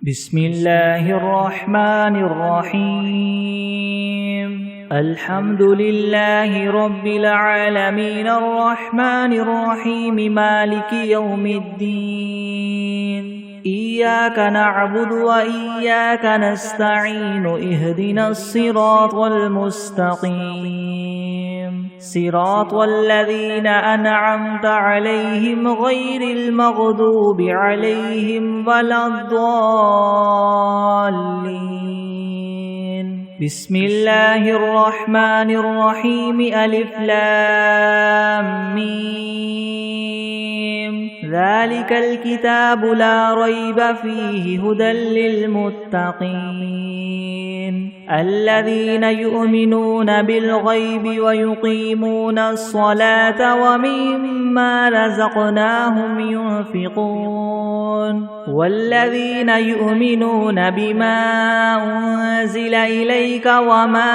بسم الله الرحمن الرحيم الحمد لله رب العالمين الرحمن الرحيم مالك يوم الدين إياك نعبد وإياك نستعين اهدنا الصراط المستقيم صراط الذين أنعمت عليهم غير المغضوب عليهم ولا الضالين بسم الله الرحمن الرحيم ألف لام ميم ذلك الكتاب لا ريب فيه هدى للمتقين الذين يؤمنون بالغيب ويقيمون الصلاة ومما رزقناهم ينفقون والذين يؤمنون بما أنزل إليك وما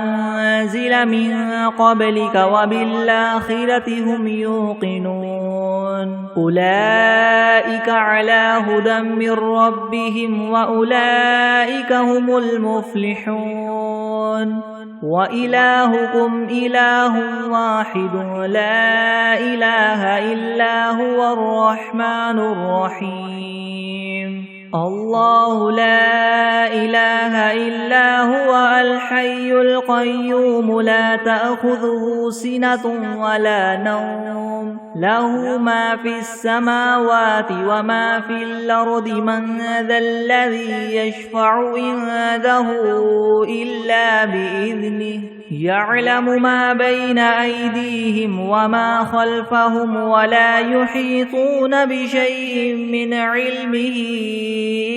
أنزل من قبلك وبالآخرة هم يوقنون أولئك على هدى من ربهم وأولئك هم المفلحون وإلهكم إله واحد لا إله إلا هو الرحمن الرحيم الله لا إله إلا هو الحي القيوم لا تأخذه سنة ولا نوم له ما في السماوات وما في الأرض من ذا الذي يشفع عنده إلا بإذنه يعلم ما بين أيديهم وما خلفهم ولا يحيطون بشيء من علمه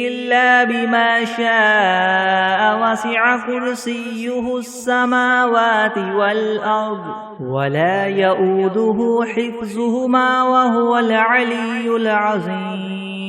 إلا بما شاء وسع كرسيه السماوات والأرض ولا يؤوده حفظهما وهو العلي العظيم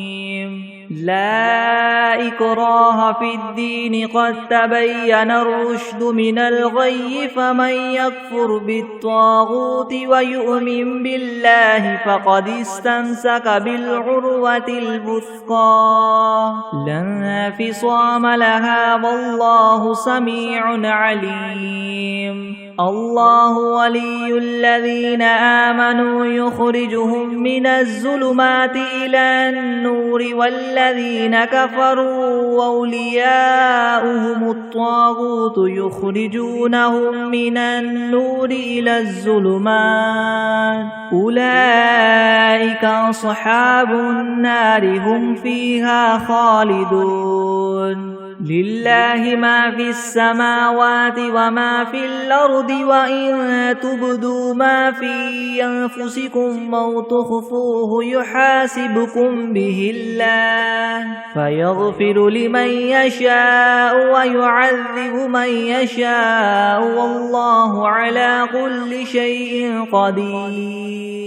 لا إكراه في الدين قد تبين الرشد من الغي فمن يكفر بالطاغوت ويؤمن بالله فقد استمسك بالعروة الوثقى لا انفصام لها والله سميع عليم الله ولي الذين آمنوا يخرجهم من الظلمات إلى النور والذين كفروا أولياؤهم الطاغوت يخرجونهم من النور إلى الظلمات أولئك أصحاب النار هم فيها خالدون لله ما في السماوات وما في الأرض وإن تبدوا ما في أنفسكم أو تخفوه يحاسبكم به الله فيغفر لمن يشاء ويعذب من يشاء والله على كل شيء قدير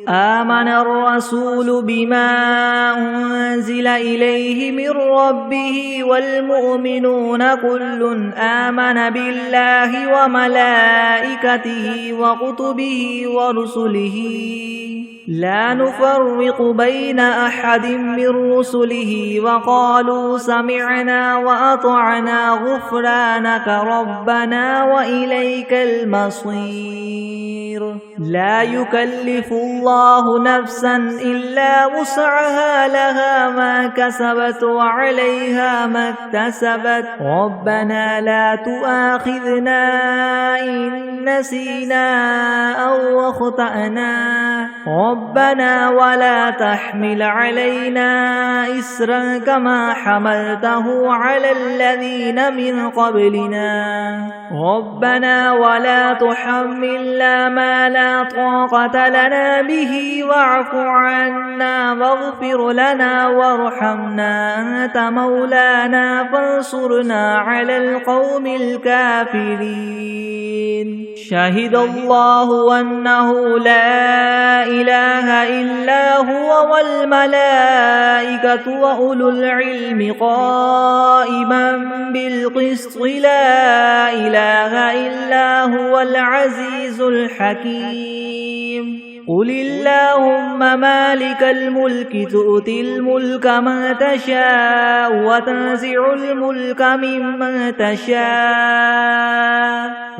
آمن الرسول بما أنزل إليه من ربه والمؤمنون كل آمن بالله وملائكته وكتبه ورسله لا نفرق بين أحد من رسله وقالوا سمعنا وأطعنا غفرانك ربنا وإليك المصير لا يكلف الله نفسا إلا وسعها لها ما كسبت وعليها ما اكتسبت ربنا لا تؤاخذنا إن نسينا أو أخطأنا ربنا ولا تحمل علينا إسرا كما حملته على الذين من قبلنا ربنا ولا تحملنا ما لا طاقة لنا به واعف عنا واغفر لنا وارحمنا أنت مولانا فانصرنا على القوم الكافرين شهد الله أنه لا إله إلا هو والملائكة وأولو العلم قائما بالقسط لا إله إلا هو العزيز الحكيم قل اللهم مالك الملك تؤتي الملك من تشاء وتنزع الملك ممن تشاء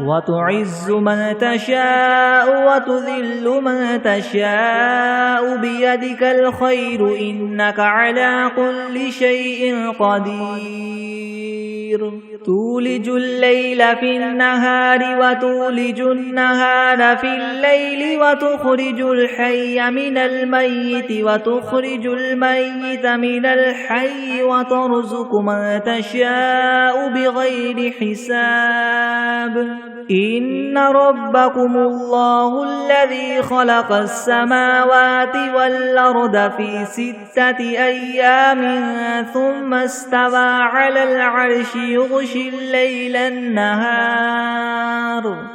وتعز من تشاء وتذل من تشاء بيدك الخير إنك على كل شيء قدير تولج الليل في النهار وتولج النهار في الليل وتخرج الحي من الميت وتخرج الميت من الحي وترزق من تشاء بغير حساب إن ربكم الله الذي خلق السماوات والأرض في 6 أيام ثم استوى على العرش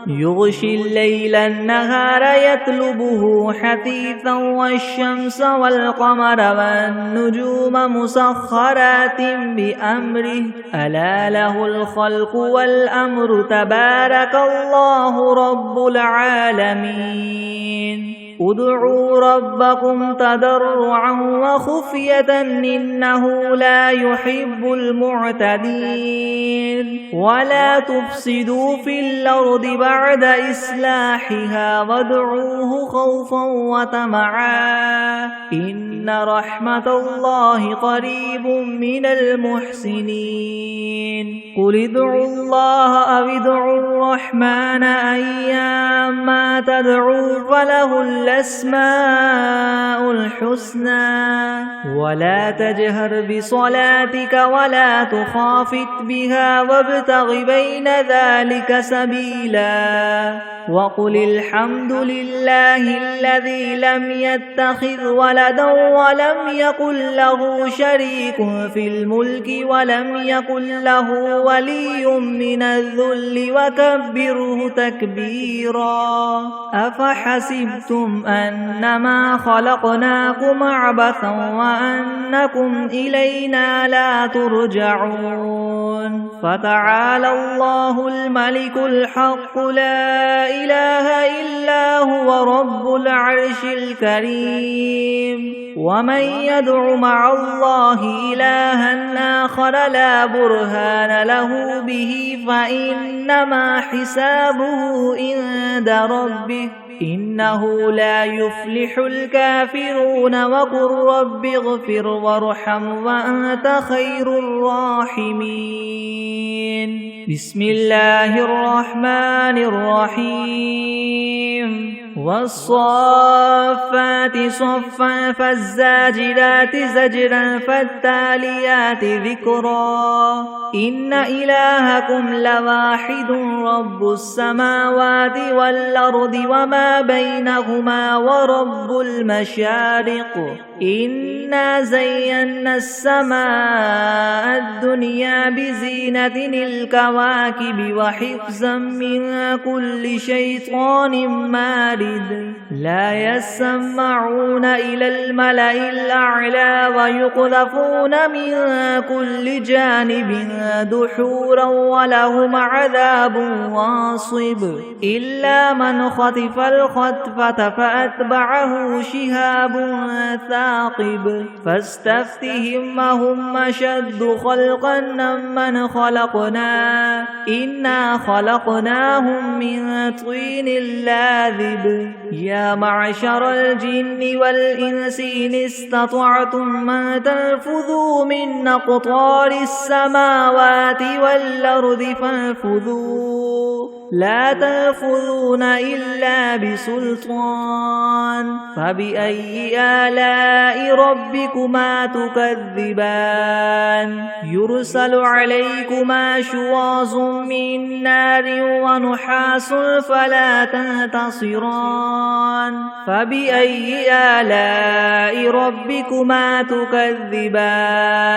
يغشي الليل النهار يطلبه حثيثا والشمس والقمر والنجوم مسخرات بأمره ألا له الخلق والأمر تبارك الله رب العالمين ادعوا ربكم تضرعا وخفية إنه لا يحب المعتدين ولا تفسدوا في الأرض بعد إصلاحها وادعوه خوفا وطمعا إن رحمة الله قريب من المحسنين قل ادعوا الله أو ادعوا الرحمن أيما تدعوا فله الأسماء الحسنى ولا تجهر بصلاتك ولا تخافت بها وابتغ بين ذلك سبيلا وقل الحمد لله الذي لم يتخذ ولدا ولم يكن له شريك في الملك ولم يكن له ولي من الذل وكبره تكبيرا أفحسبتم أنما خلقناكم عبثا وأنكم إلينا لا ترجعون فتعالى الله الملك الحق لا إله إلا هو رب العرش الكريم ومن يدع مع الله إلها آخر لا برهان له به فإنما حسابه عند ربه إنه لا يفلح الكافرون وقل رب اغفر وارحم وأنت خير الراحمين بسم الله الرحمن الرحيم والصافات صفا فالزاجرات زجرا فالتاليات ذكرا إن إلهكم لواحد رب السماوات والأرض وما بينهما ورب المشارق إنا زينا السماء الدنيا بزينة الكواكب وحفظا من كل شيطان مارد لا يسمعون إلى الملأ الأعلى ويقذفون من كل جانب دحورا ولهم عذاب واصب إلا من خطف الخطفة فأتبعه شهاب ثاقب فاستفتهم هم أشد خلقا ممن خلقنا إنا خلقناهم من طين لاذب يا معشر الجن والإنس إن استطعتم أن تنفذوا من أقطار السماوات والأرض فانفذوا لا تنفذون إلا بسلطان فبأي آلاء ربكما تكذبان يرسل عليكما شواظ من نار ونحاس فلا تنتصران فبأي آلاء ربكما تكذبان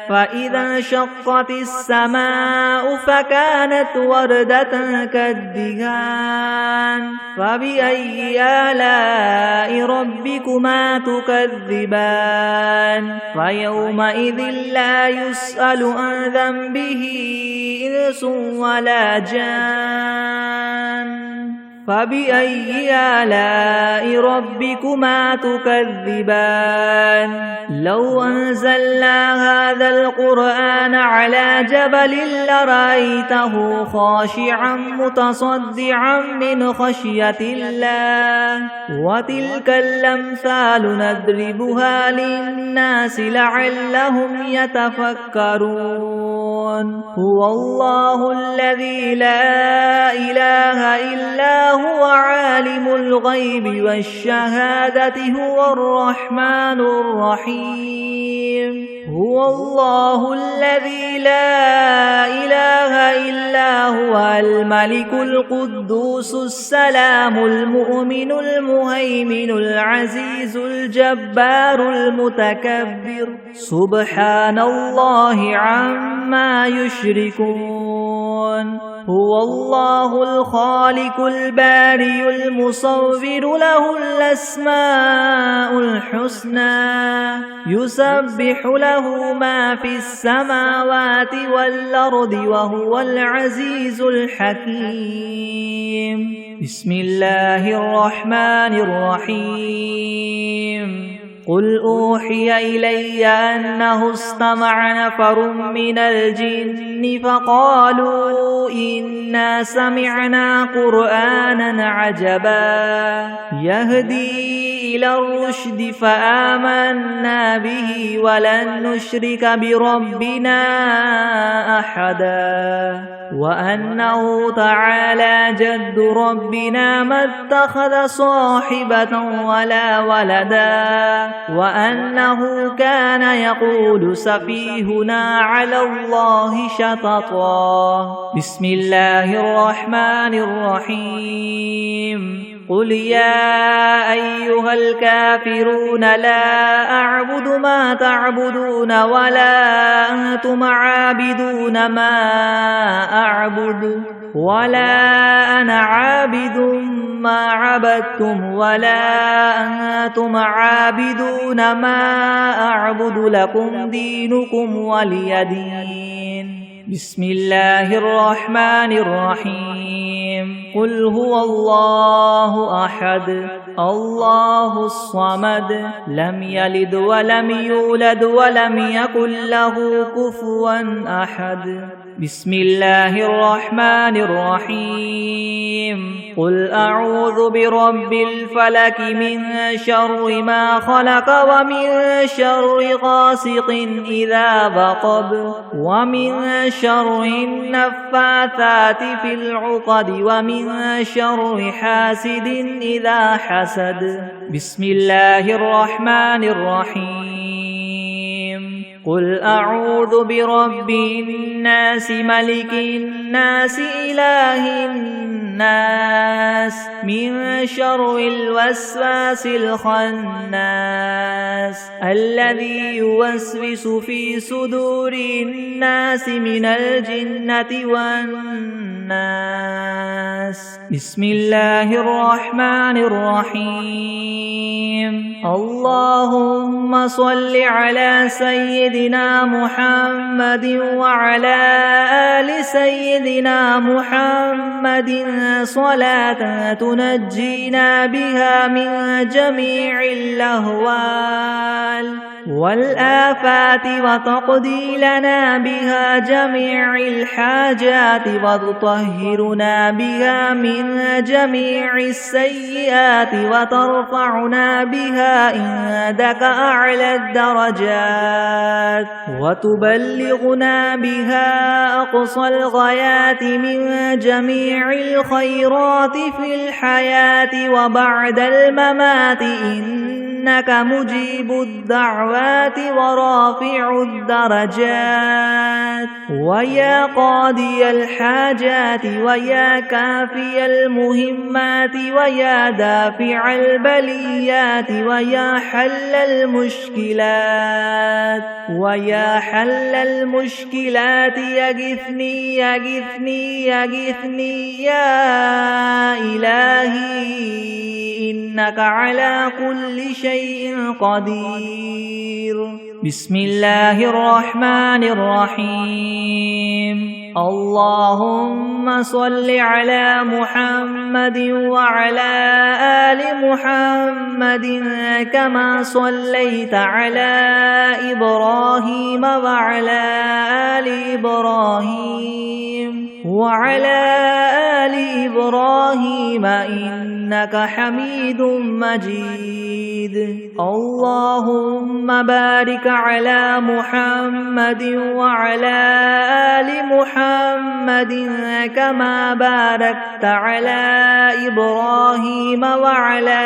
فإذا انشقت السماء فكانت وردة كالدهان فبأي آلاء ربكما تكذبان فيومئذ لا يسأل عن ذنبه إنس ولا جان فبأي آلاء ربكما تكذبان لو أنزلنا هذا القرآن على جبل لرأيته خاشعا متصدعا من خشية الله وتلك الأمثال نضربها للناس لعلهم يتفكرون هو الله الذي لا إله إلا هو عالم الغيب والشهادة هو الرحمن الرحيم هو الله الذي لا إله إلا هو الملك القدوس السلام المؤمن المهيمن العزيز الجبار المتكبر سبحان الله عما يشركون هو الله الخالق البارئ المصور له الأسماء الحسنى يسبح له ما في السماوات والأرض وهو العزيز الحكيم بسم الله الرحمن الرحيم قل أوحي إلي أنه استمع نفر من الجن فقالوا إنا سمعنا قرآنا عجبا يهدي إلى الرشد فآمنا به ولن نشرك بربنا أحدا وأنه تعالى جد ربنا ما اتخذ صاحبة ولا ولدا وأنه كان يقول سفيهنا على الله شططا بسم الله الرحمن الرحيم قل يا أيها الكافرون لا أعبد ما تعبدون ولا أنتم عابدون ما أعبد ولا أنا عابد ما عبدتم ولا أنتم عابدون ما أعبد لكم دينكم ولي دين بسم الله الرحمن الرحيم قل هو الله أحد الله الصمد لم يلد ولم يولد ولم يكن له كفوا أحد بسم الله الرحمن الرحيم قل أعوذ برب الفلك من شر ما خلق ومن شر غاسق إذا وقب ومن شر النفاثات في العقد ومن شر حاسد إذا حسد بسم الله الرحمن الرحيم قل أعوذ برب الناس ملك الناس إله الناس من شر الوسواس الخناس الذي يوسوس في صدور الناس من الجنة والناس بسم الله الرحمن الرحيم اللهم صل على سيدنا محمد وعلى آل سيدنا محمد صلاة تنجينا بها من جميع الأهوال والآفات وتقضي لنا بها جميع الحاجات وتطهرنا بها من جميع السيئات وترفعنا بها عندك أعلى الدرجات وتبلغنا بها أقصى الغايات من جميع الخيرات في الحياة وبعد الممات إنك مجيب الدعوات ورافع الدرجات ويا قاضي الحاجات ويا كافي المهمات ويا دافع البليات ويا حل المشكلات ويا حل المشكلات يغثني يغثني يغثني يا إلهي إنك على كل شيء قدير بسم الله الرحمن الرحيم اللهم صل على محمد وعلى آل محمد كما صليت على إبراهيم وعلى آل إبراهيم إنك حميد مجيد. اللهم بارك على محمد وعلى آل محمد كما باركت على إبراهيم وعلى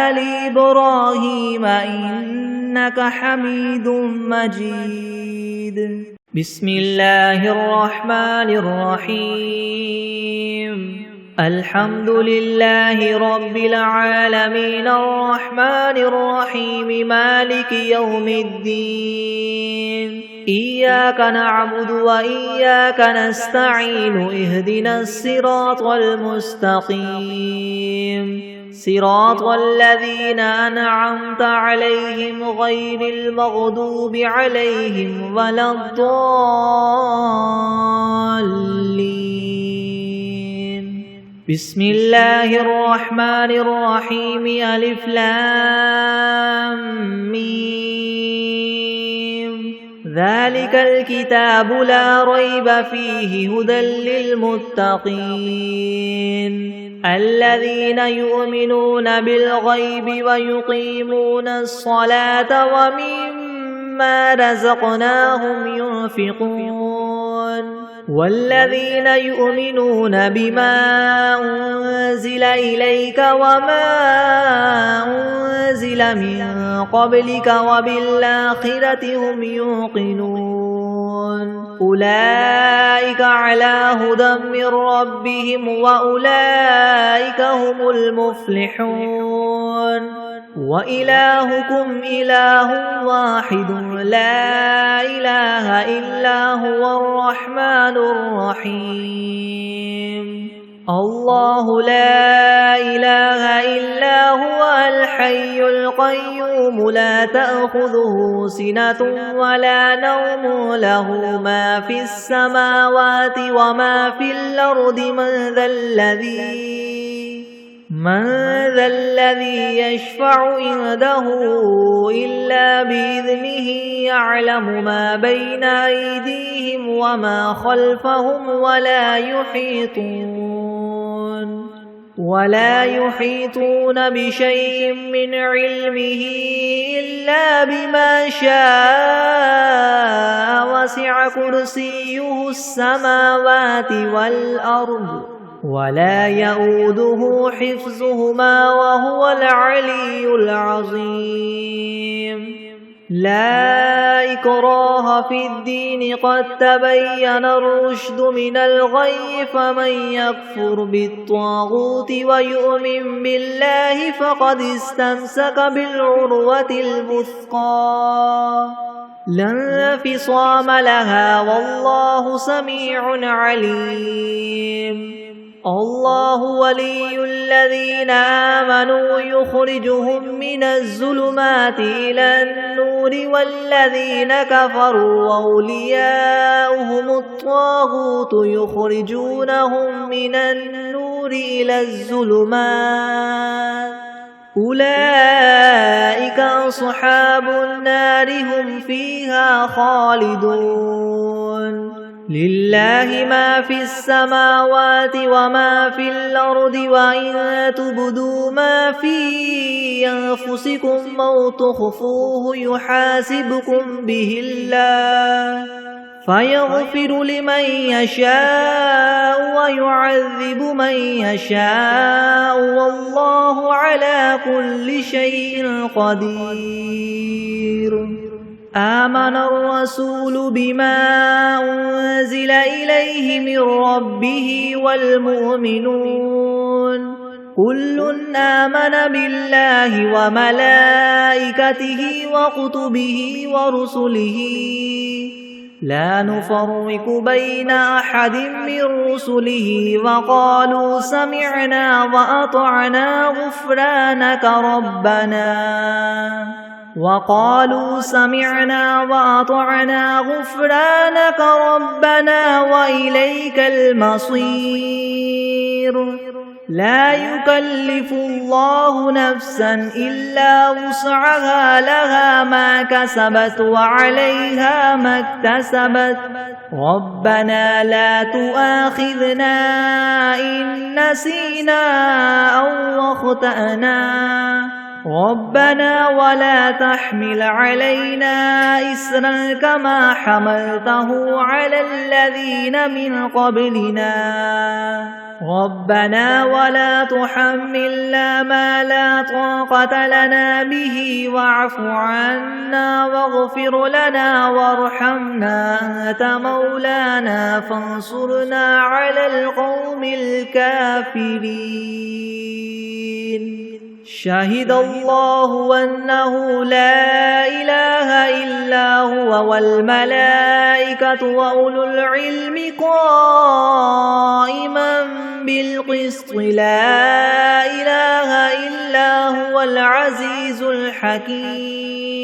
آل إبراهيم إنك حميد مجيد. بسم الله الرحمن الرحيم. الحمد لله رب العالمين الرحمن الرحيم مالك يوم الدين. إياك نعبد وإياك نستعين اهدنا الصراط المستقيم صراط الذين أنعمت عليهم غير المغضوب عليهم ولا الضالين. بسم الله الرحمن الرحيم. ألف لام ميم. ذلك الكتاب لا ريب فيه هدى للمتقين الذين يؤمنون بالغيب ويقيمون الصلاة ومما رزقناهم ينفقون والذين يؤمنون بما أنزل إليك وما أنزل من قبلك وبالآخرة هم يوقنون أولئك على هدى من ربهم وأولئك هم المفلحون. وإلهكم إله واحد لا إله إلا هو الرحمن الرحيم. الله لا إله إلا هو الحي القيوم لا تأخذه سنة ولا نوم له ما في السماوات وما في الأرض من ذا الذي يشفع عنده إلا بإذنه يعلم ما بين أيديهم وما خلفهم ولا يحيطون بشيء من علمه إلا بما شاء وسع كرسيه السماوات والأرض ولا يؤوده حفظهما وهو العلي العظيم. لا إكراه في الدين قد تبين الرشد من الغي فمن يكفر بالطاغوت ويؤمن بالله فقد استمسك بالعروة الوثقى لا انفصام لها والله سميع عليم. الله ولي الذين آمنوا يخرجهم من الظلمات إلى النور والذين كفروا أولياؤهم الطاغوت يخرجونهم من النور إلى الظلمات أولئك أصحاب النار هم فيها خالدون. لله ما في السماوات وما في الأرض وإن تبدوا ما في أنفسكم أو تخفوه يحاسبكم به الله فيغفر لمن يشاء ويعذب من يشاء والله على كل شيء قدير. آمن الرسول بما أنزل إليه من ربه والمؤمنون كل آمن بالله وملائكته وكتبه ورسله لا نفرق بين أحد من رسله وقالوا سمعنا وأطعنا غفرانك ربنا وقالوا سمعنا وأطعنا غفرانك ربنا وإليك المصير لا يكلف الله نفسا إلا وسعها لها ما كسبت وعليها ما اكتسبت ربنا لا تؤاخذنا إن نسينا أو أخطأنا ربنا ولا تحمل علينا إسرا كما حملته على الذين من قبلنا ربنا ولا تحملنا ما لا طاقة لنا به واعف عنا واغفر لنا وارحمنا أنت مولانا فانصرنا على القوم الكافرين شهد الله أنه لا إله إلا هو والملائكة وأولو العلم قائما بالقسط لا إله إلا هو العزيز الحكيم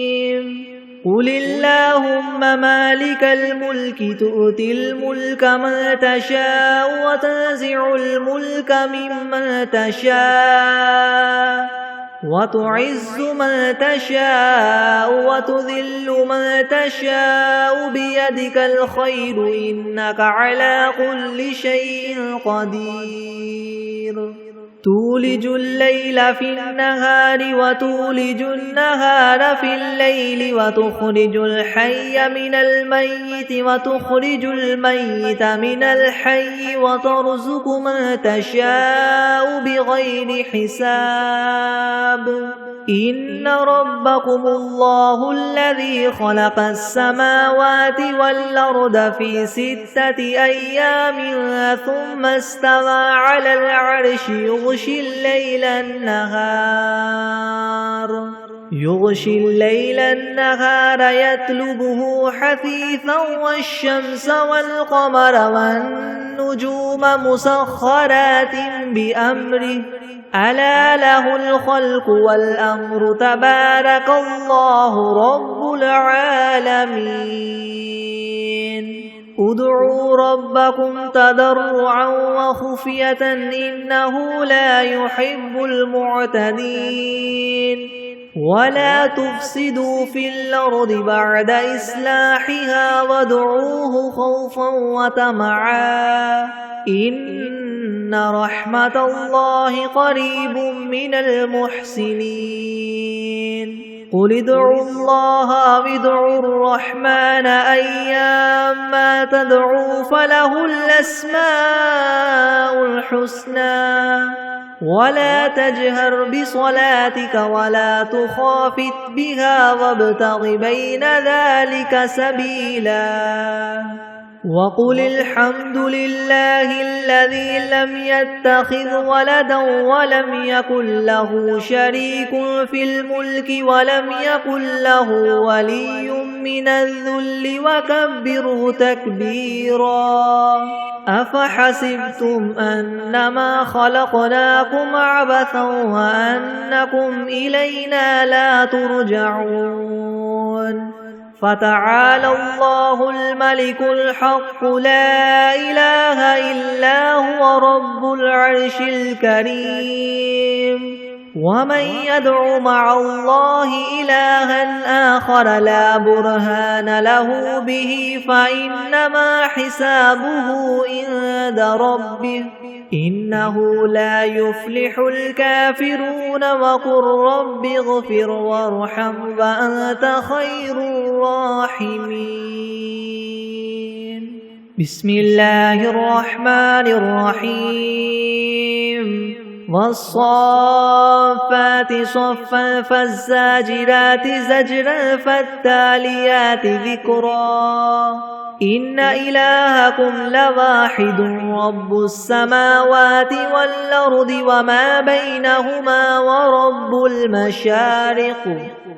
قل اللهم مالك الملك تؤتي الملك من تشاء وتنزع الملك ممن تشاء وتعز من تشاء وتذل من تشاء بيدك الخير إنك على كل شيء قدير تولج الليل في النهار وتولج النهار في الليل وتخرج الحي من الميت وتخرج الميت من الحي وترزق من تشاء بغير حساب إن ربكم الله الذي خلق السماوات والأرض في 6 أيام ثم استوى على العرش يغشي الليل النهار يطلبه حثيثا والشمس والقمر والنجوم مسخرات بأمره ألا له الخلق والأمر تبارك الله رب العالمين ادعوا ربكم تضرعا وخفية إنه لا يحب المعتدين ولا تفسدوا في الأرض بعد إصلاحها وادعوه خوفا وطمعا إن رحمة الله قريب من المحسنين قل ادعوا الله وادعوا الرحمن أيما تدعوا فله الأسماء الحسنى ولا تجهر بصلاتك ولا تخافت بها وابتغ بين ذلك سبيلا وقل الحمد لله الذي لم يتخذ ولدا ولم يكن له شريك في الملك ولم يكن له ولي من الذل وكبره تكبيرا أفحسبتم أنما خلقناكم عبثا وأنكم إلينا لا ترجعون فتعالى الله الملك الحق لا إله إلا هو رب العرش الكريم ومن يدع مع الله إلها آخر لا برهان له به فإنما حسابه عند ربه إنه لا يفلح الكافرون وقل رب اغفر وارحم وأنت خير الراحمين بسم الله الرحمن الرحيم والصافات صفا فالزاجرات زجرا فالتاليات ذكرا إن إلهكم لواحد رب السماوات والأرض وما بينهما ورب المشارق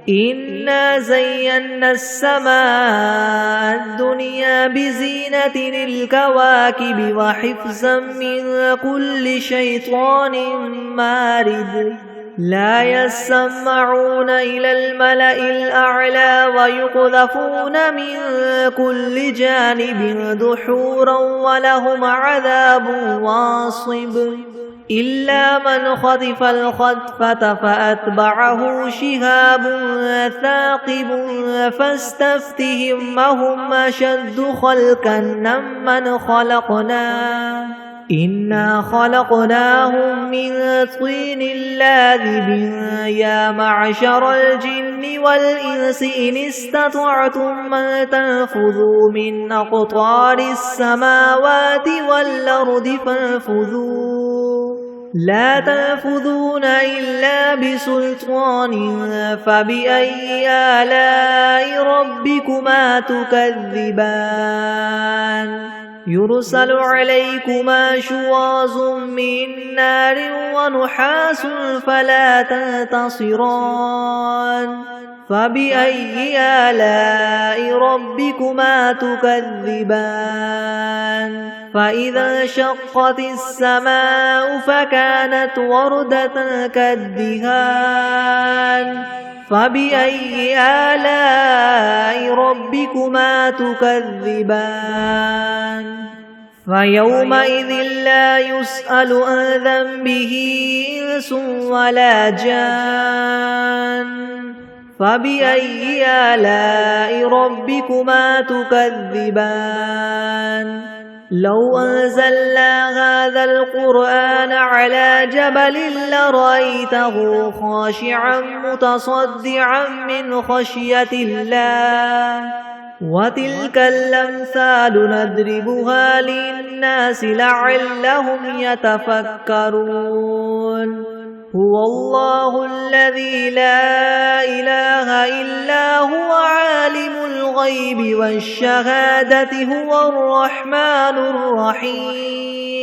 إنا زينا السماء الدنيا بزينة الكواكب وحفظا من كل شيطان مارد لا يسمعون إلى الملأ الأعلى ويقذفون من كل جانب دحورا ولهم عذاب واصب إلا من خطف الخطفة فأتبعه شهاب ثاقب فاستفتهم أهم أشد خلقا ممن خلقنا إنا خلقناهم من طين لاذب يا معشر الجن والإنس إن استطعتم أن تنفذوا من أقطار السماوات والأرض فانفذوا لا تنفذون إلا بسلطان فبأي آلاء ربكما تكذبان يرسل عليكما شواظ من نار ونحاس فلا تنتصران فبأي آلاء ربكما تكذبان فإذا انشقت السماء فكانت وردة كالدهان فبأي آلاء ربكما تكذبان فيومئذ لا يسأل عن ذنبه إنس ولا جان فبأي آلاء ربكما تكذبان لو أنزلنا هذا القرآن على جبل لرأيته خاشعا متصدعا من خشية الله وتلك الأمثال نضربها للناس لعلهم يتفكرون هو الله الذي لا إله إلا هو عالم الغيب والشهادة هو الرحمن الرحيم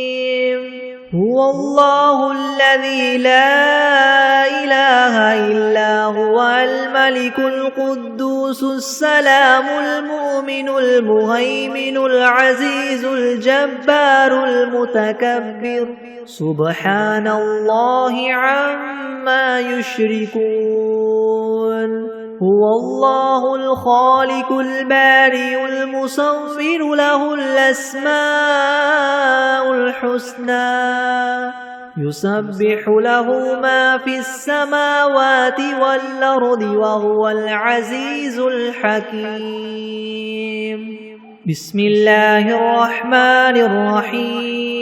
هو الله الذي لا إله إلا هو الملك القدوس السلام المؤمن المهيمن العزيز الجبار المتكبر سبحان الله عما يشركون هو الله الخالق البارئ المصور له الأسماء الحسنى يسبح له ما في السماوات والأرض وهو العزيز الحكيم بسم الله الرحمن الرحيم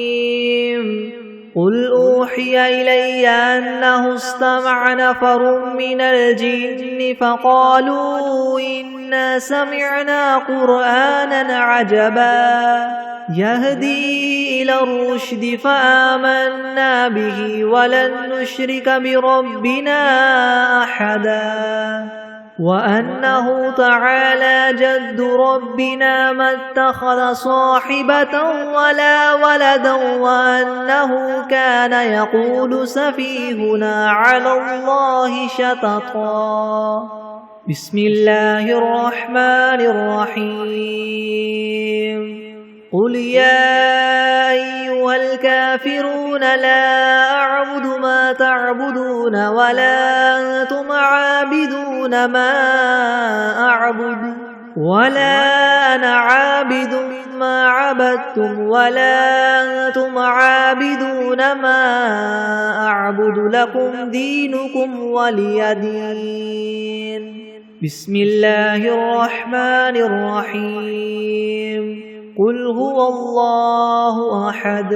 قل أوحي إلي أنه استمع نفر من الجن فقالوا إنا سمعنا قرآنا عجبا يهدي إلى الرشد فآمنا به ولن نشرك بربنا أحدا وأنه تعالى جد ربنا ما اتخذ صاحبة ولا ولدا وأنه كان يقول سفيهنا على الله شططا بسم الله الرحمن الرحيم قل يا أيها الكافرون لا أعبد ما تعبدون ولا أنتم عابدون ما أعبد ولا أنا عابد ما عبدتم ولا أنتم عابدون ما أعبد لكم دينكم ولي دين بسم الله الرحمن الرحيم قل هو الله أحد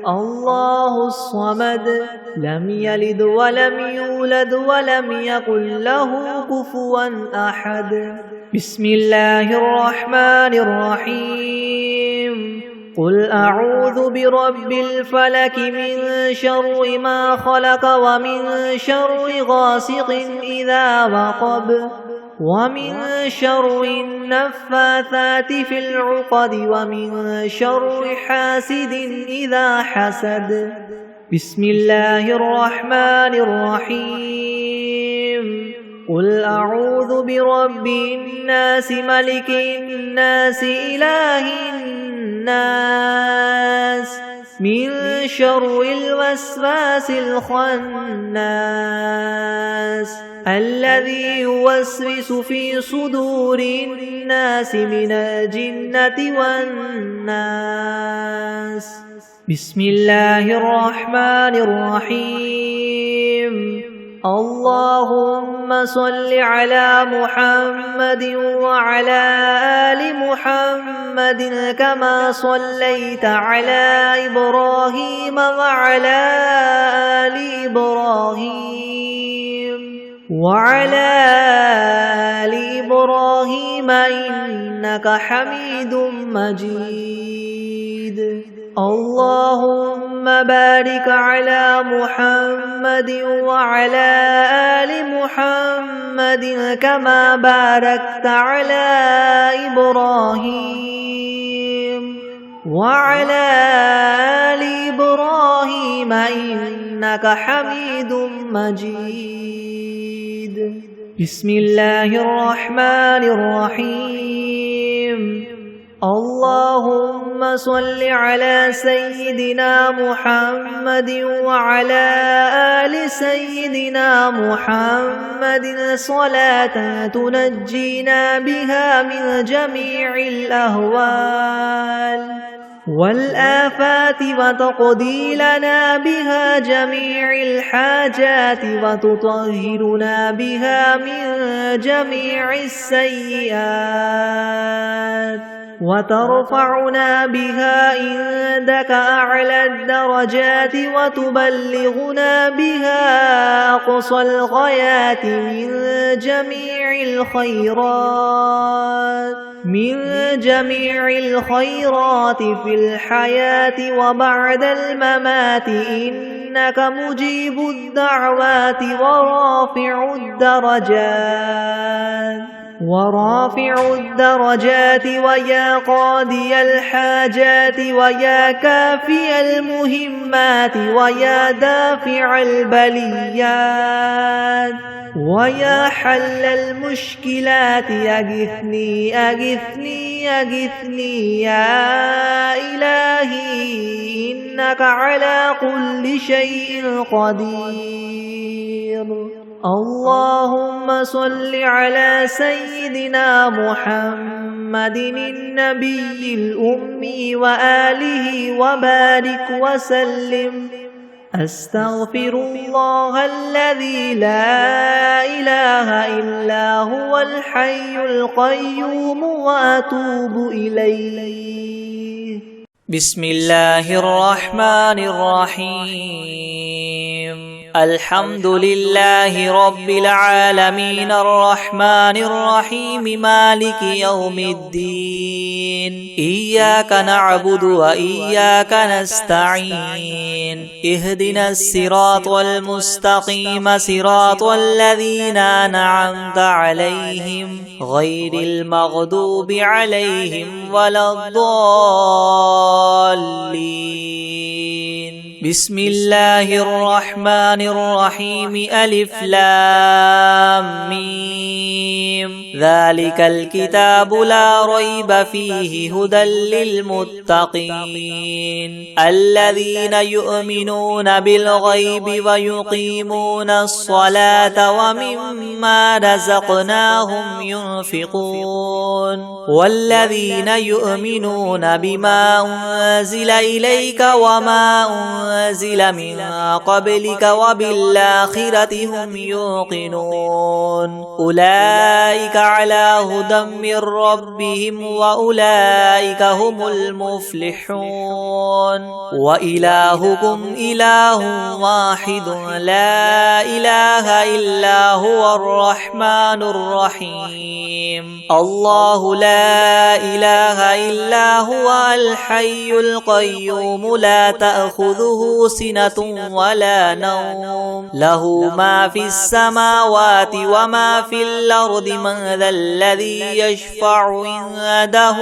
الله الصمد لم يلد ولم يولد ولم يكن له كفوا أحد بسم الله الرحمن الرحيم قل أعوذ برب الفلك من شر ما خلق ومن شر غاسق إذا وقب ومن شر النفاثات في العقد ومن شر حاسد إذا حسد بسم الله الرحمن الرحيم قل أعوذ برب الناس ملك الناس إله الناس من شر الوسواس الخناس الذي يوسوس في صدور الناس من الجنة والناس. بسم الله الرحمن الرحيم. اللهم صل على محمد وعلى آل محمد كما صليت على إبراهيم وعلى آل إبراهيم إنك حميد مجيد. اللهم بارك على محمد وعلى آل محمد كما باركت على إبراهيم وعلى آل إبراهيم إنك حميد مجيد. بسم الله الرحمن الرحيم. اللهم صل على سيدنا محمد وعلى آل سيدنا محمد صلاة تنجينا بها من جميع الأهوال والآفات وتقضي لنا بها جميع الحاجات وتطهرنا بها من جميع السيئات وترفعنا بها عندك أعلى الدرجات وتبلغنا بها أقصى الغايات من جميع الخيرات في الحياة وبعد الممات إنك مجيب الدعوات ورافع الدرجات ويا قاضي الحاجات ويا كافي المهمات ويا دافع البليات ويا حل المشكلات أغثني أغثني أغثني يا إلهي إنك على كل شيء قدير. اللهم صل على سيدنا محمد النبي الأمي وآله وبارك وسلم. أستغفر الله الذي لا إله إلا هو الحي القيوم وأتوب إليه. بسم الله الرحمن الرحيم. الحمد لله رب العالمين الرحمن الرحيم مالك يوم الدين. إياك نعبد وإياك نستعين. اهدنا الصراط المستقيم صراط الذين أنعمت عليهم غير المغضوب عليهم ولا الضالين. بسم الله الرحمن الرحيم. ألف لام ميم. ذلك الكتاب لا ريب فيه هدى للمتقين الذين يؤمنون بالغيب ويقيمون الصلاة ومما رزقناهم ينفقون والذين يؤمنون بما أنزل إليك وما أنزل من قبلك وبالآخرة هم يوقنون أولئك على هدى من ربهم وأولئك هم المفلحون. وإلهكم إله واحد لا إله إلا هو الرحمن الرحيم. الله لا إله إلا هو الحي القيوم لا تأخذه سنة ولا نوم له ما في السماوات وما في الأرض من ذا الذي يشفع عنده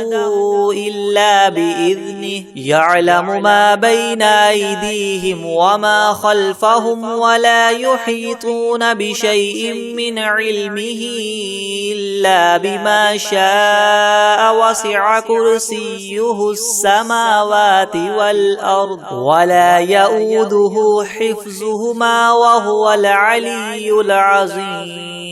إلا بإذنه يعلم ما بين أيديهم وما خلفهم ولا يحيطون بشيء من علمه إلا بما شاء وسع كرسيه السماوات والأرض ولا يؤوده حفظهما وهو العلي العظيم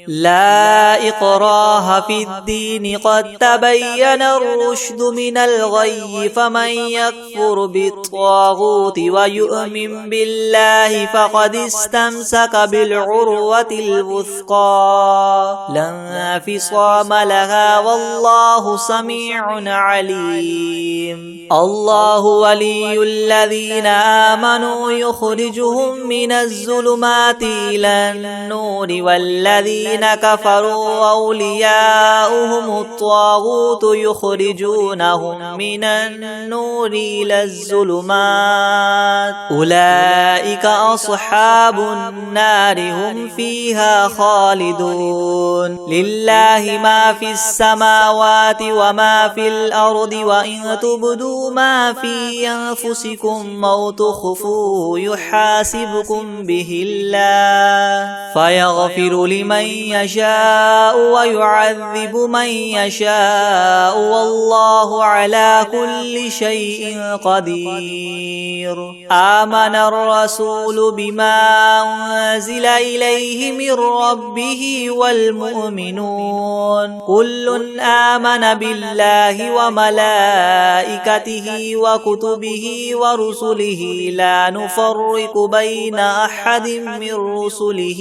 لا إكراه في الدين قد تبين الرشد من الغي فمن يكفر بالطاغوت ويؤمن بالله فقد استمسك بالعروة الوثقى لا انفصام لها والله سميع عليم الله ولي الذين آمنوا يخرجهم من الظلمات إلى النور والذين كفروا أولياؤهم الطاغوت يخرجونهم من النور إلى الظلمات أولئك أصحاب النار هم فيها خالدون لله ما في السماوات وما في الأرض وإن تبدوا ما في أنفسكم أو تخفوه يحاسبكم به الله فيغفر لمن يشاء ويعذب من يشاء والله على كل شيء قدير آمن الرسول بما أنزل إليه من ربه والمؤمنون كل آمن بالله وملائكته وكتبه ورسله لا نفرق بين أحد من رسله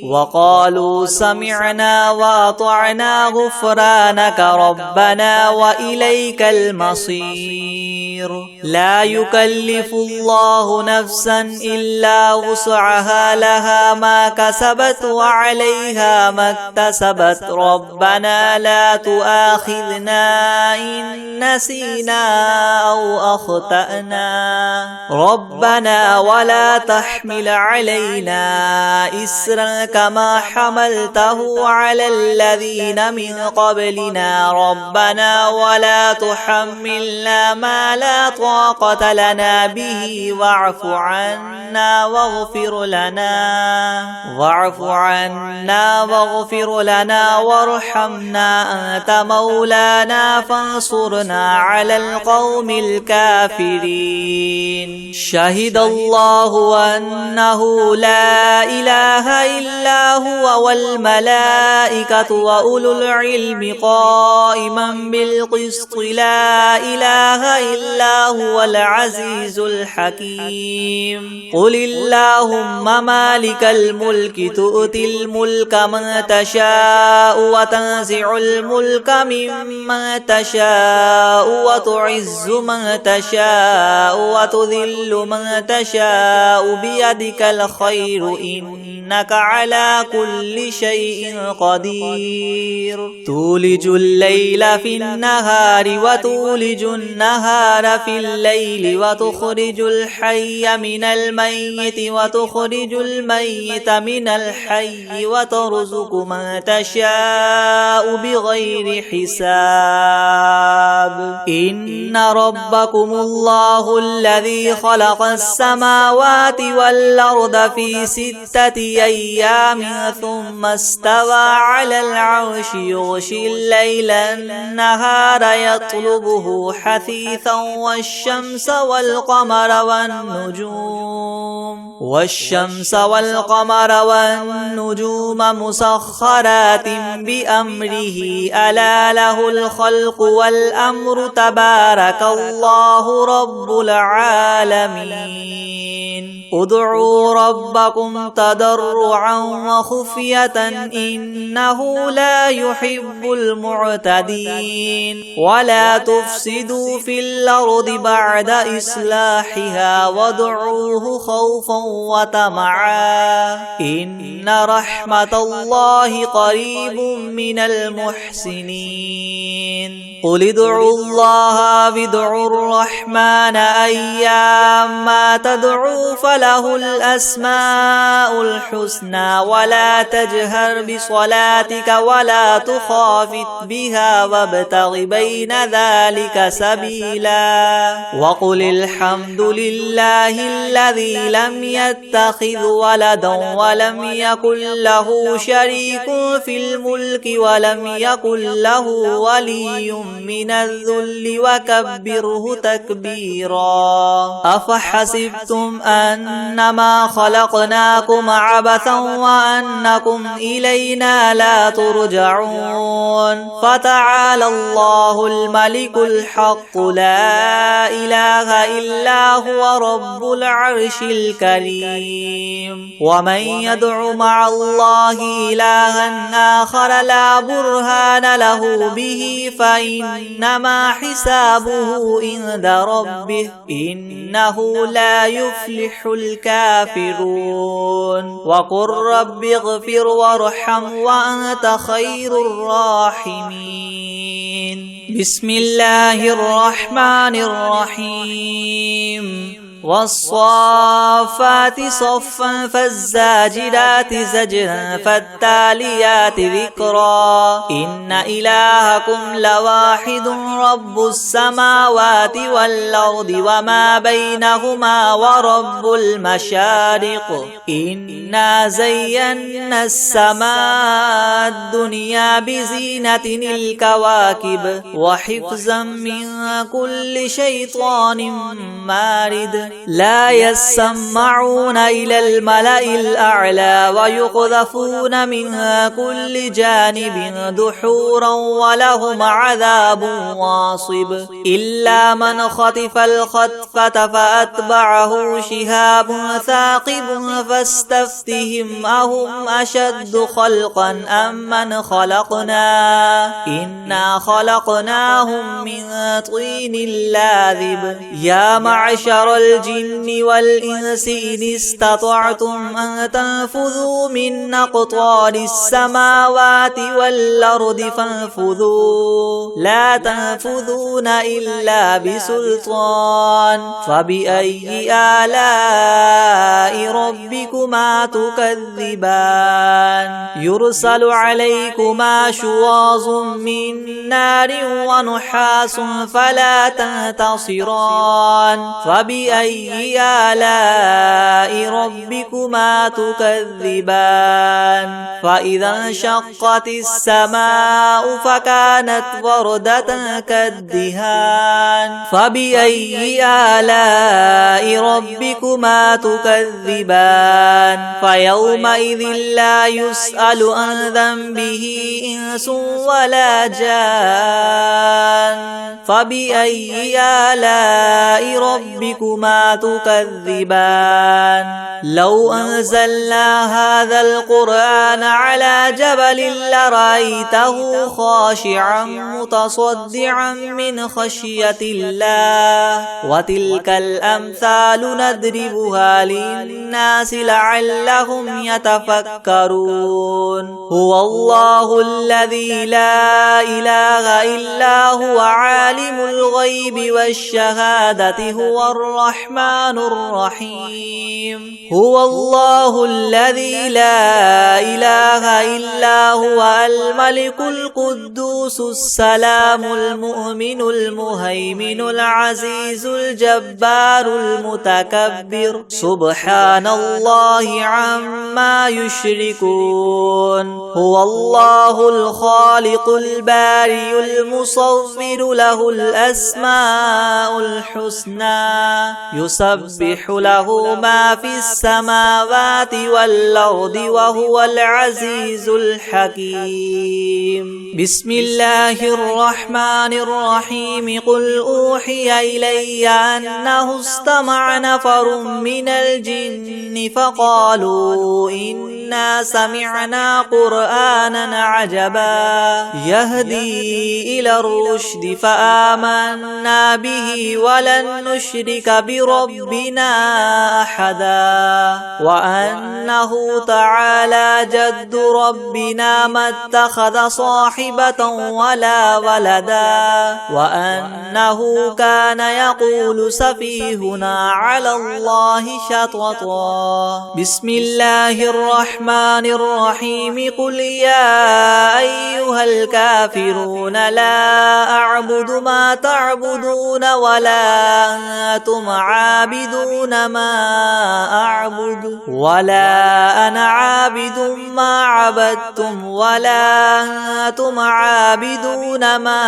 وقالوا سمعنا وأطعنا غفرانك ربنا وإليك المصير لا يكلف الله نفسا إلا وسعها لها ما كسبت وعليها ما اكتسبت ربنا لا تؤاخذنا إن نسينا أو أخطأنا ربنا ولا تحمل علينا إسرا كما حملته على الذين من قبلنا ربنا ولا تحملنا ما لا طاقة لنا به واعف عنا واغفر لنا وارحمنا أنت مولانا فانصرنا على القوم الكافرين شهد الله أنه لا إله إلا هو والملائكة وأولو العلم قائما بالقسط لا إله إلا هو العزيز الحكيم قل اللهم مالك الملك تؤتي الملك من تشاء وتنزع الملك ممن تشاء وتعز من تشاء وتذل من تشاء بيدك الخير إنك على كل شيء قدير تولج الليل في النهار وتولج النهار في الليل وتخرج الحي من الميت وتخرج الميت من الحي وترزق من تشاء بغير حساب إن ربكم الله الذي خلق السماوات والأرض في 6 أيام ثم استوى على العرش يغشي الليل النهار يطلبه حثيثا والشمس والقمر والنجوم مسخرات بأمره ألا له الخلق والأمر تبارك الله رب العالمين ادعوا ربكم تضرعا وخفية إنه لا يحب المعتدين ولا تفسدوا في الأرض بعد إصلاحها وادعوه خوفا وطمعا إن رحمة الله قريب من المحسنين قل ادعوا الله وادعوا الرحمن أيما تدعوا فله الأسماء الحسنى الحسنى ولا تجهر بصلاتك ولا تخافت بها وابتغ بين ذلك سبيلا وقل الحمد لله الذي لم يتخذ ولدا ولم يكن له شريك في الملك ولم يكن له ولي من الذل وكبره تكبيرا أفحسبتم أنما خلقناكم عبثا وأنكم إلينا لا ترجعون فتعالى الله الملك الحق لا إله إلا هو رب العرش الكريم ومن يدع مع الله إلها آخر لا برهان له به فإنما حسابه عند ربه إنه لا يفلح الكافرون وقل رب اغفر وارحم وأنت خير الراحمين بسم الله الرحمن الرحيم والصافات صفا فالزاجرات زجرا فالتاليات ذكرا إن إلهكم لواحد رب السماوات والأرض وما بينهما ورب المشارق إنا زينا السماء الدنيا بزينة الكواكب وحفظا من كل شيطان مارد لا يسمعون إلى الملأ الأعلى ويقذفون منها كل جانب دحورا ولهم عذاب واصب إلا من خطف الخطفة فأتبعه شهاب ثاقب فاستفتهم أهم أشد خلقا أم من خلقنا إنا خلقناهم من طين لاذب يا معشر الجن والإنس إن استطعتم أن تنفذوا من أقطار السماوات والأرض فانفذوا لا تنفذون إلا بسلطان فبأي آلاء ربكما تكذبان يرسل عليكما شواظ من نار ونحاس فلا تنتصران فبأي آلاء ربكما تكذبان فإذا انشقت السماء فكانت وردة كالدهان فبأي آلاء ربكما تكذبان فيومئذ لا يسأل عن ذنبه إنس ولا جان فبأي آلاء ربكما تكذبان لو أنزلنا هذا القرآن على جبل لرأيته خاشعا متصدعا من خشية الله وتلك الأمثال نضربها للناس لعلهم يتفكرون هو الله الذي لا إله إلا هو عالم الغيب والشهادة هو الرحمن الرحيم هو الله الذي لا إله إلا هو الملك القدوس السلام المؤمن المهيمن العزيز الجبار المتكبر سبحان الله عما يشركون هو الله الخالق البارئ المصور له الأسماء الحسنى يسبح له ما في السماوات والأرض وهو العزيز الحكيم بسم الله الرحمن الرحيم قل أوحي إلي أنه استمع نفر من الجن فقالوا إنا سمعنا قرآنا عجبا يهدي إلى الرشد فآمنا به ولن نشرك بربنا بربنا أحدا وأنه تعالى جد ربنا ما اتخذ صاحبة ولا ولدا وأنه كان يقول سفيهنا على الله شططا. بسم الله الرحمن الرحيم. قل يا أيها الكافرون لا أعبد ما تعبدون ولا أنتم عابدون ما أعبد ولا أنا عابد ما عبدتم ولا أنتم عابدون ما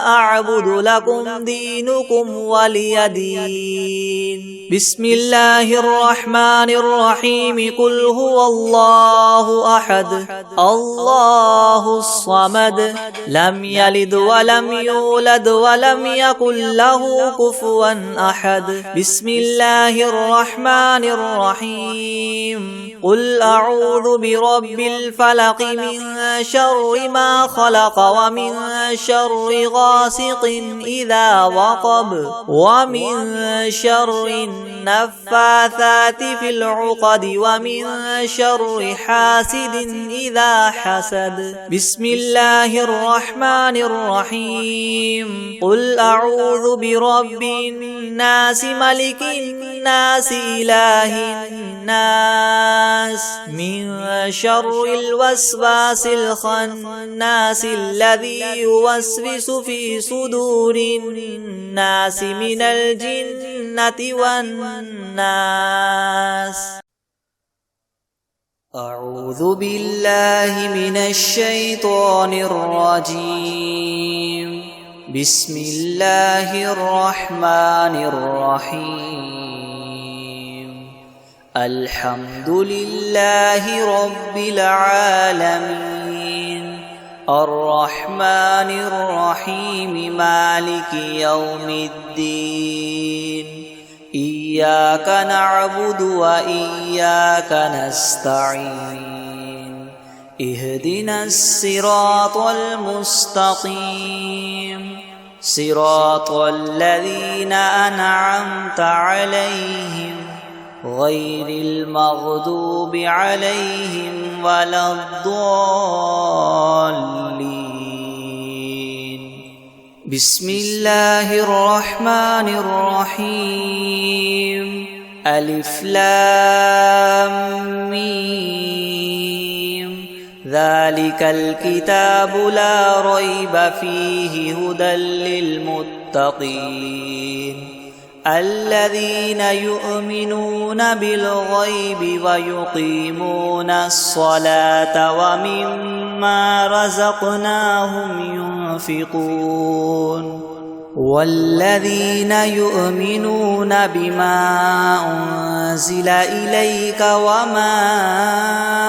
أعبد لكم دينكم ولي دين. بسم الله الرحمن الرحيم. قل هو الله أحد الله الصمد لم يلد ولم يولد ولم يكن له كفوا أحد. بسم الله الرحمن الرحيم. قل أعوذ برب الفلق من شر ما خلق ومن شر غاسق إذا وقب ومن شر النفاثات في العقد ومن شر حاسد إذا حسد. بسم الله الرحمن الرحيم. قل أعوذ برب الناس ملك الناس إله الناس من شر الوسواس الخناس الذي يوسوس في صدور الناس من الجنة والناس. أعوذ بالله من الشيطان الرجيم. بسم الله الرحمن الرحيم. الحمد لله رب العالمين الرحمن الرحيم مالك يوم الدين إياك نعبد وإياك نستعين اهدنا الصراط المستقيم صراط الذين أنعمت عليهم غير المغضوب عليهم ولا الضالين. بسم الله الرحمن الرحيم. ألف لام ميم. ذلك الكتاب لا ريب فيه هدى للمتقين الذين يؤمنون بالغيب ويقيمون الصلاة ومما رزقناهم ينفقون والذين يؤمنون بما أنزل إليك وما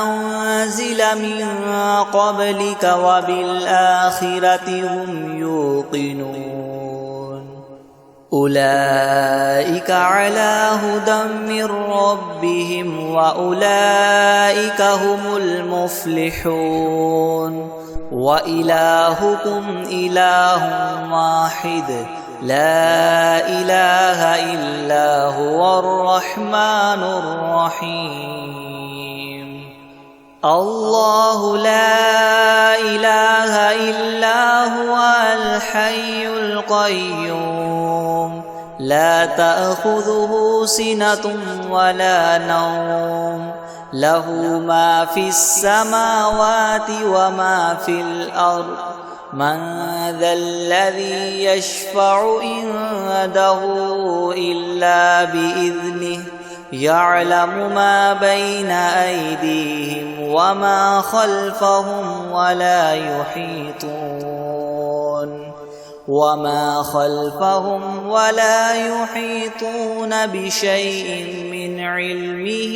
أنزل من قبلك وبالآخرة هم يوقنون أولئك على هدى من ربهم وأولئك هم المفلحون. وإلهكم إله واحد لا إله إلا هو الرحمن الرحيم. الله لا إله إلا هو الحي القيوم لا تأخذه سنة ولا نوم له ما في السماوات وما في الأرض من ذا الذي يشفع عنده إلا بإذنه يعلم ما بين أيديهم وما خلفهم ولا يحيطون بشيء من علمه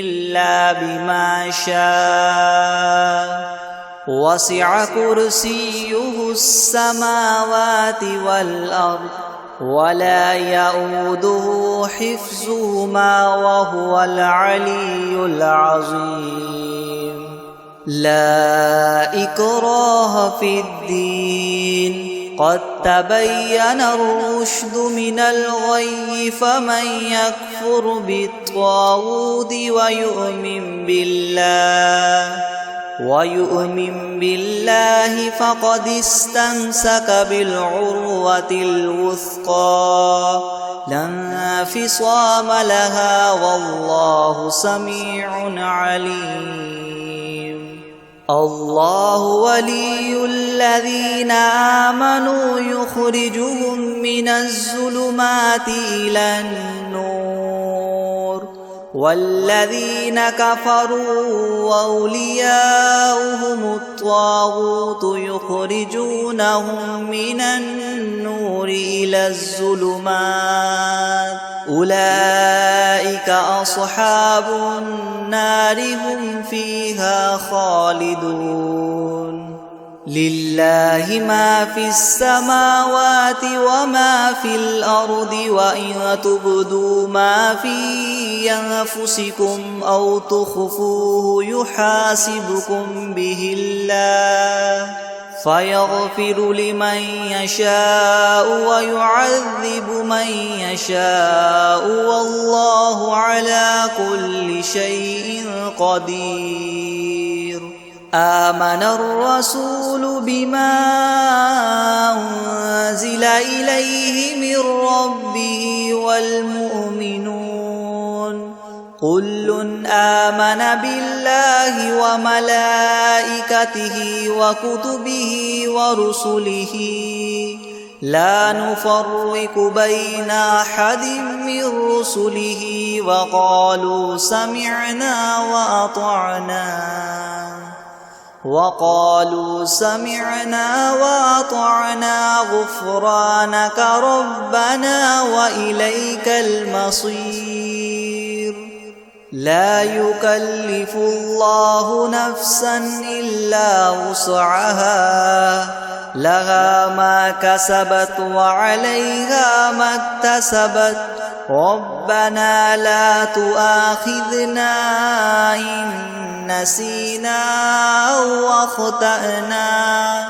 إلا بما شاء وسع كرسيه السماوات والأرض ولا يؤوده حفظهما وهو العلي العظيم. لا إكراه في الدين قد تبين الرشد من الغي فمن يكفر بالطاغوت ويؤمن بالله فقد استمسك بالعروة الوثقى لا انفصام لها والله سميع عليم. الله ولي الذين آمنوا يخرجهم من الظلمات إلى النور والذين كفروا أولياؤهم الطاغوت يخرجونهم من النور إلى الظلمات أولئك أصحاب النار هم فيها خالدون. لله ما في السماوات وما في الأرض وإن تبدوا ما في أنفسكم أو تخفوه يحاسبكم به الله فيغفر لمن يشاء ويعذب من يشاء والله على كل شيء قدير. آمن الرسول بما أنزل إليه من ربه والمؤمنون كل آمن بالله وملائكته وكتبه ورسله لا نفرق بين أحد من رسله وقالوا سمعنا وأطعنا غفرانك ربنا وإليك المصير. لا يكلف الله نفسا إلا وسعها لها ما كسبت وعليها ما اكتسبت ربنا لا تؤاخذنا إن نسينا أو أخطأنا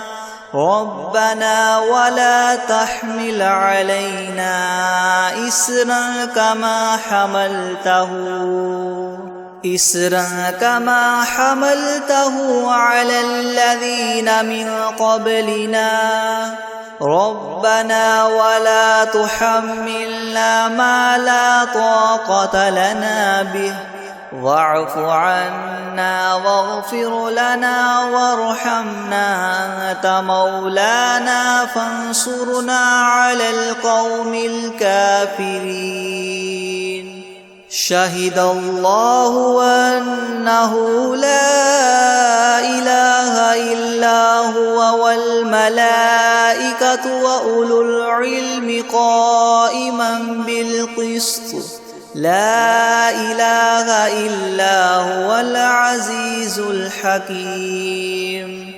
ربنا ولا تحمل علينا إصرا كما حملته على الذين من قبلنا ربنا ولا تحملنا ما لا طاقة لنا به واعف عنا واغفر لنا وارحمنا أنت مولانا فانصرنا على القوم الكافرين. شهد الله أنه لا إله إلا هو والملائكة وأولو العلم قائما بالقسط لا إله إلا هو العزيز الحكيم.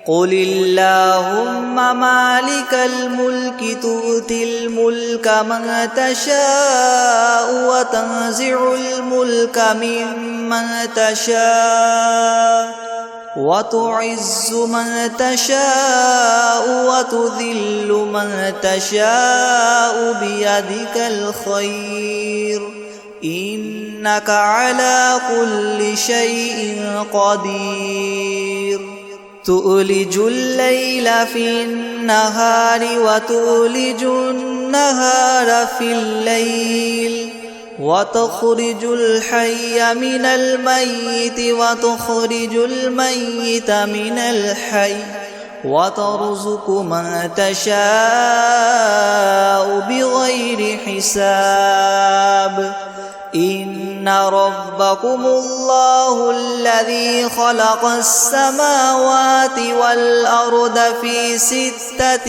قل اللهم مالك الملك تؤتي الملك من تشاء وتنزع الملك ممن تشاء وتعز من تشاء وتذل من تشاء بيدك الخير إنك على كل شيء قدير. تؤلج الليل في النهار وتؤلج النهار في الليل وتخرج الحي من الميت وتخرج الميت من الحي وترزق من تشاء بغير حساب. إن ربكم الله الذي خلق السماوات والأرض في 6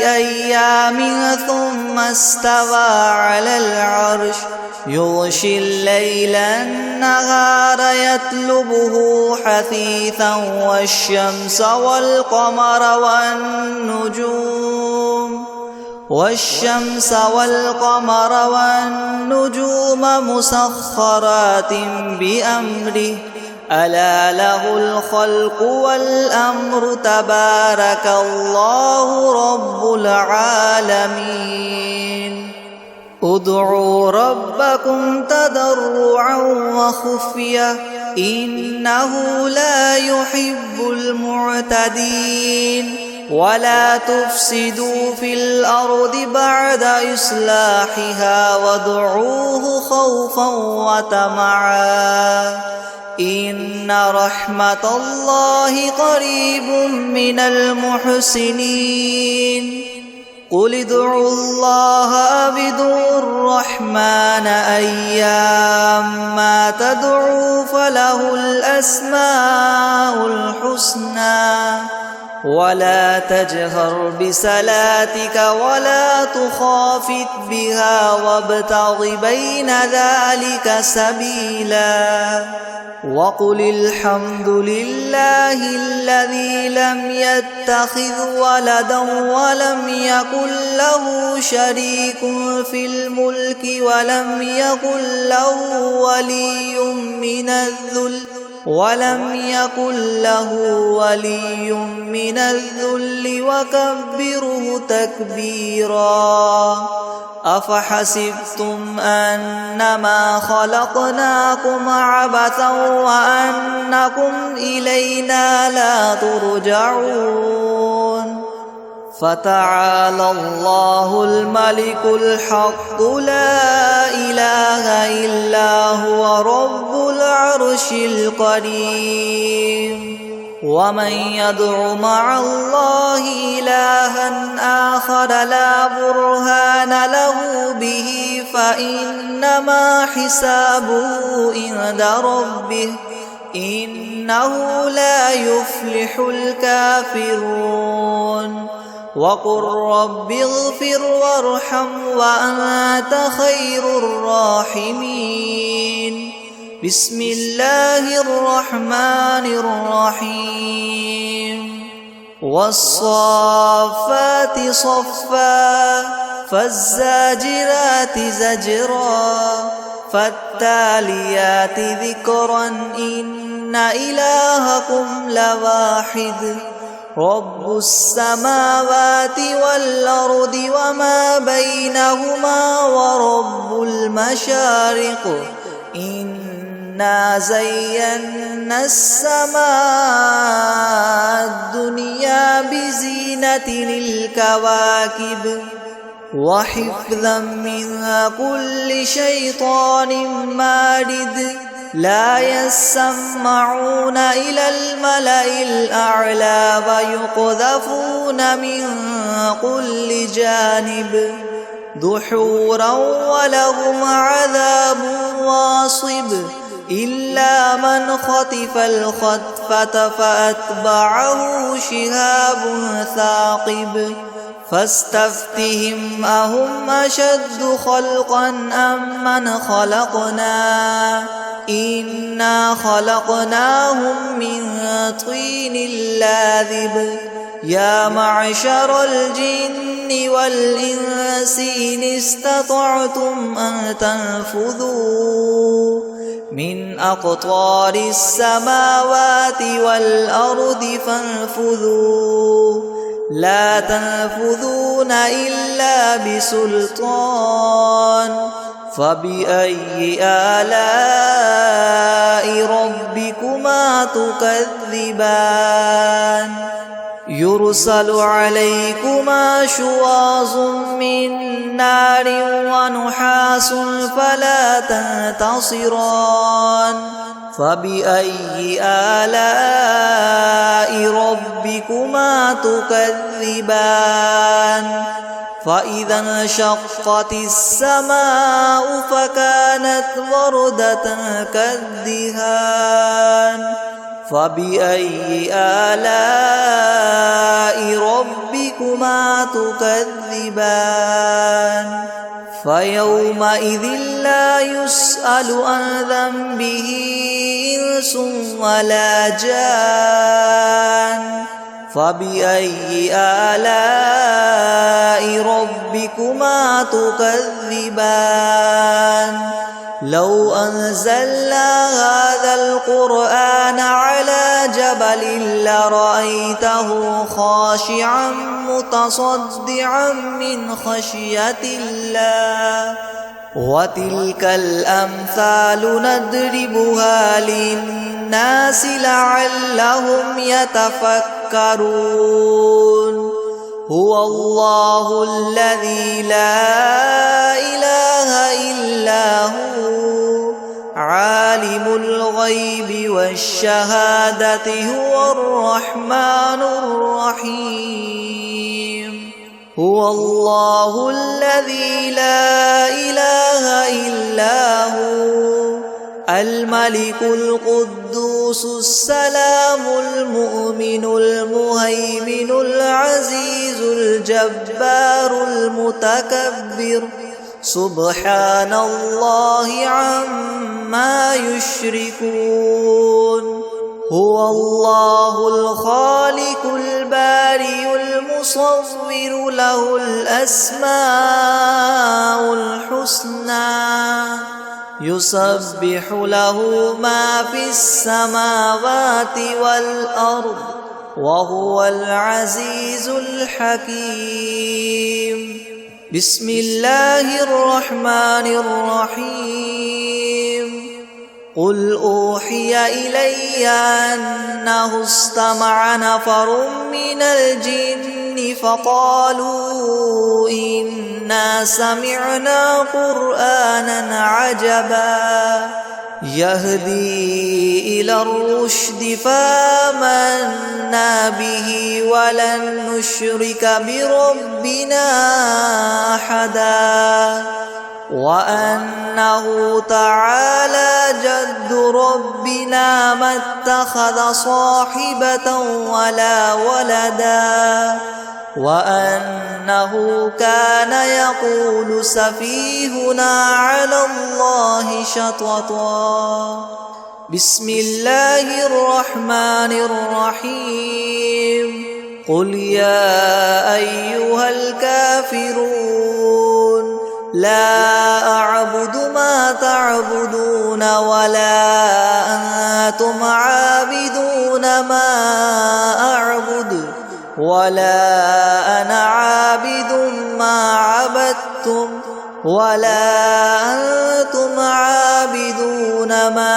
أيام ثم استوى على العرش يغشي الليل النهار يطلبه حثيثا والشمس والقمر والنجوم مسخرات بأمره ألا له الخلق والأمر تبارك الله رب العالمين ادعوا ربكم تضرعا وخفية إنه لا يحب المعتدين ولا تفسدوا في الأرض بعد إصلاحها وادعوه خوفا وطمعا إن رحمة الله قريب من المحسنين قل ادعوا الله أو ادعوا الرحمن أيما تدعوا فله الأسماء الحسنى ولا تجهر بصلاتك ولا تخافت بها وابتغ بين ذلك سبيلا وقل الحمد لله الذي لم يتخذ ولدا ولم يكن له شريك في الملك ولم يكن له ولي من الذل وكبره تكبيرا أفحسبتم أنما خلقناكم عبثا وأنكم إلينا لا ترجعون فتعالى الله الملك الحق لا إله إلا هو رب العرش الكريم ومن يدع مع الله إلها آخر لا برهان له به فإنما حسابه عند ربه إنه لا يفلح الكافرون وقل رب اغفر وارحم وأنت خير الراحمين بسم الله الرحمن الرحيم والصافات صفا فالزاجرات زجرا فالتاليات ذكرا إن إلهكم لواحد رب السماوات والأرض وما بينهما ورب المشارق إنا زينا السماء الدنيا بزينة الكواكب وحفظا من كل شيطان مارد لا يسمعون إلى الملأ الأعلى ويقذفون من كل جانب دحورا ولهم عذاب واصب إلا من خطف الخطفة فأتبعه شهاب ثاقب فاستفتهم أهم أشد خلقا أم من خلقنا إنا خلقناهم من طين لاذب يا معشر الجن والإنس إن استطعتم أن تنفذوا من أقطار السماوات والأرض فانفذوا لا تنفذون إلا بسلطان فبأي آلاء ربكما تكذبان يرسل عليكما شواظ من نار ونحاس فلا تنتصران فبأي آلاء ربكما تكذبان فإذا انشقت السماء فكانت وردة كالدهان فبأي آلاء ربكما تكذبان فيومئذ لا يسأل عن ذنبه إنس ولا جان فبأي آلاء ربكما تكذبان لو أنزلنا هذا القرآن لرأيته خاشعا متصدعا من خشية الله. وتلك الأمثال نضربها للناس لعلهم يتفكرون. هو الله الذي لا إله إلا هو عالم الغيب والشهادة هو الرحمن الرحيم. هو الله الذي لا إله إلا هو الملك القدوس السلام المؤمن المهيمن العزيز الجبار المتكبر سبحان الله عما يشركون. هو الله الخالق البارئ المصور له الأسماء الحسنى يسبح له ما في السماوات والأرض وهو العزيز الحكيم. بسم الله الرحمن الرحيم. قل أوحي إلي أنه استمع نفر من الجن فقالوا إنا سمعنا قرآنا عجبا يهدي إلى الرشد فآمنا به ولن نشرك بربنا أحدا وأنه تعالى جد ربنا ما اتخذ صاحبة ولا ولدا وأنه كان يقول سفيهنا على الله شططا. بسم الله الرحمن الرحيم. قل يا أيها الكافرون لا أعبد ما تعبدون ولا أنتم عابدون ما أعبد ولا أنا عابد ما عبدتم ولا أنتم عابدون ما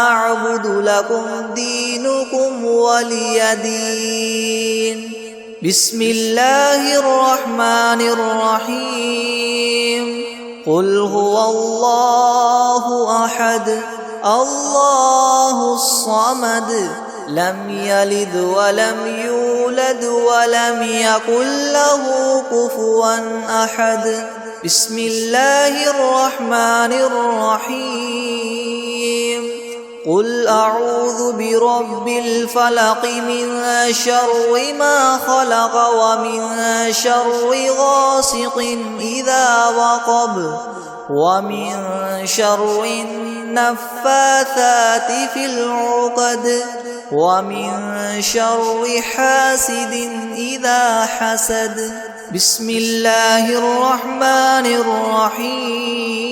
أعبد لكم دينكم ولي دين. بسم الله الرحمن الرحيم. قل هو الله أحد الله الصمد لم يلد ولم يولد ولم يكن له كفوا أحد. بسم الله الرحمن الرحيم. قل أعوذ برب الفلق من شر ما خلق ومن شر غاسق إذا وقب ومن شر النفاثات في العقد ومن شر حاسد إذا حسد. بسم الله الرحمن الرحيم.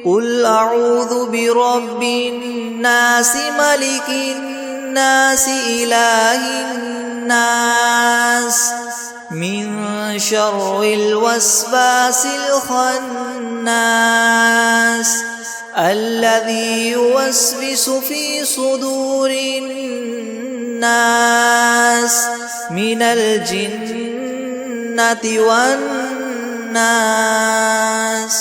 قل أعوذ برب الناس ملك الناس إله الناس من شر الوسواس الخناس الذي يوسوس في صدور الناس من الجنة والناس.